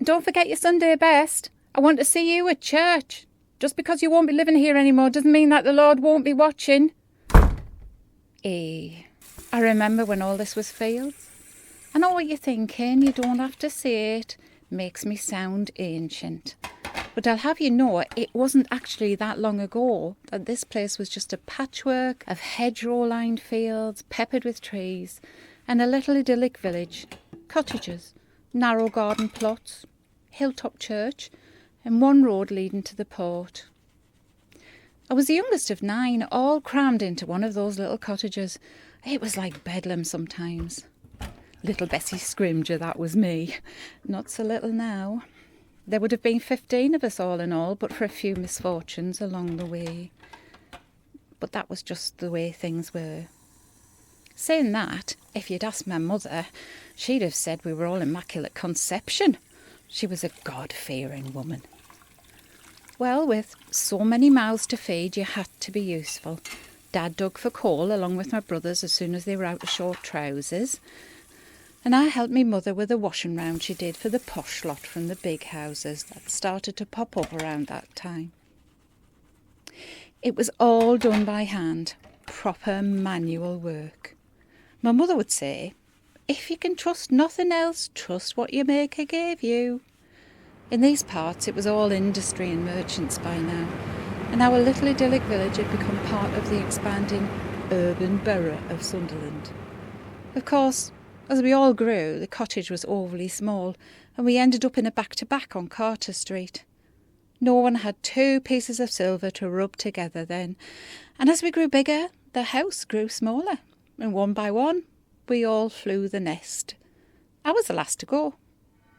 Don't forget your Sunday best. I want to see you at church. Just because you won't be living here anymore doesn't mean that the Lord won't be watching. I remember when all this was fields. I know what you're thinking, you don't have to say it. Makes me sound ancient. But I'll have you know, it wasn't actually that long ago that this place was just a patchwork of hedgerow-lined fields, peppered with trees, and a little idyllic village. Cottages, narrow garden plots, hilltop church, and one road leading to the port. I was the youngest of 9, all crammed into one of those little cottages. It was like bedlam sometimes. Little Bessie Scrimger, that was me. Not so little now. There would have been 15 of us all in all, but for a few misfortunes along the way. But that was just the way things were. Saying that, if you'd asked my mother, she'd have said we were all Immaculate Conception. She was a God-fearing woman. Well, with so many mouths to feed, you had to be useful. Dad dug for coal along with my brothers as soon as they were out of short trousers. And I helped me mother with the washing round she did for the posh lot from the big houses that started to pop up around that time. It was all done by hand, proper manual work. My mother would say, if you can trust nothing else, trust what your maker gave you. In these parts it was all industry and merchants by now, and our little idyllic village had become part of the expanding urban borough of Sunderland. Of course, as we all grew, the cottage was overly small, and we ended up in a back-to-back on Carter Street. No one had 2 pieces of silver to rub together then, and as we grew bigger, the house grew smaller, and one by one, we all flew the nest. I was the last to go.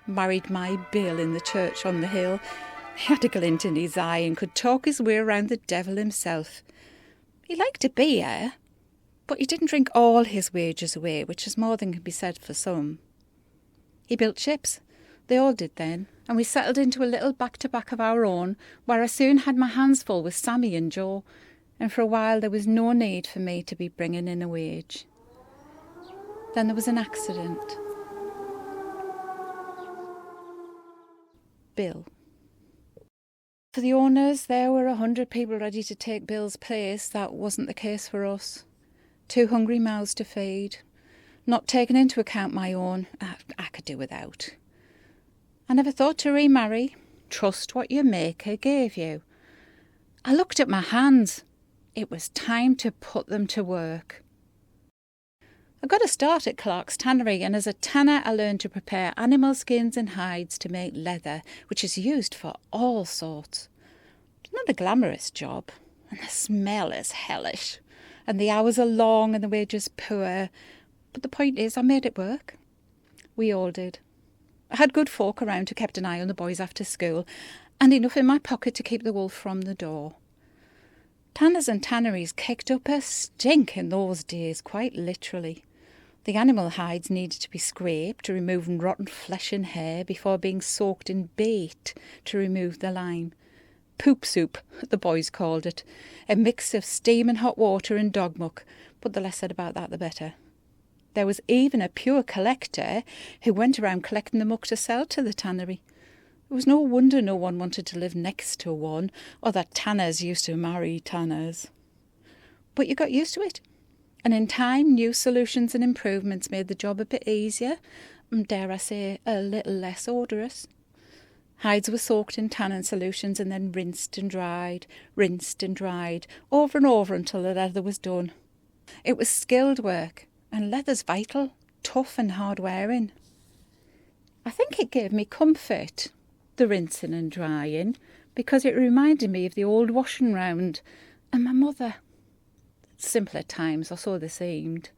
Married my Bill in the church on the hill. He had a glint in his eye and could talk his way around the devil himself. He liked a beer, but he didn't drink all his wages away, which is more than can be said for some. He built ships. They all did then, and we settled into a little back-to-back of our own, where I soon had my hands full with Sammy and Joe, and for a while there was no need for me to be bringing in a wage. Then there was an accident. Bill. For the owners, there were 100 people ready to take Bill's place. That wasn't the case for us. 2 hungry mouths to feed. Not taking into account my own, I could do without. I never thought to remarry. Trust what your maker gave you. I looked at my hands. It was time to put them to work. I got a start at Clark's tannery, and as a tanner I learned to prepare animal skins and hides to make leather, which is used for all sorts. It's not a glamorous job, and the smell is hellish, and the hours are long and the wages poor, but the point is I made it work. We all did. I had good folk around who kept an eye on the boys after school, and enough in my pocket to keep the wolf from the door. Tanners and tanneries kicked up a stink in those days, quite literally. The animal hides needed to be scraped to remove rotten flesh and hair before being soaked in bait to remove the lime. Poop soup, the boys called it, a mix of steam and hot water and dog muck, but the less said about that the better. There was even a pure collector who went around collecting the muck to sell to the tannery. It was no wonder no one wanted to live next to one, or that tanners used to marry tanners. But you got used to it. And in time, new solutions and improvements made the job a bit easier, and dare I say, a little less odorous. Hides were soaked in tannin solutions and then rinsed and dried, over and over until the leather was done. It was skilled work, and leather's vital, tough and hard-wearing. I think it gave me comfort, the rinsing and drying, because it reminded me of the old washing round and my mother. Simpler times, or so they seemed.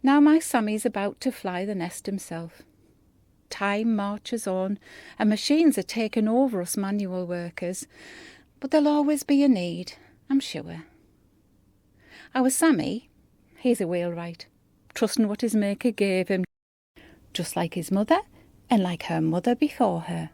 Now my Sammy's about to fly the nest himself. Time marches on, and machines are taking over us manual workers, but there'll always be a need, I'm sure. Our Sammy, he's a wheelwright, trusting what his maker gave him, just like his mother and like her mother before her.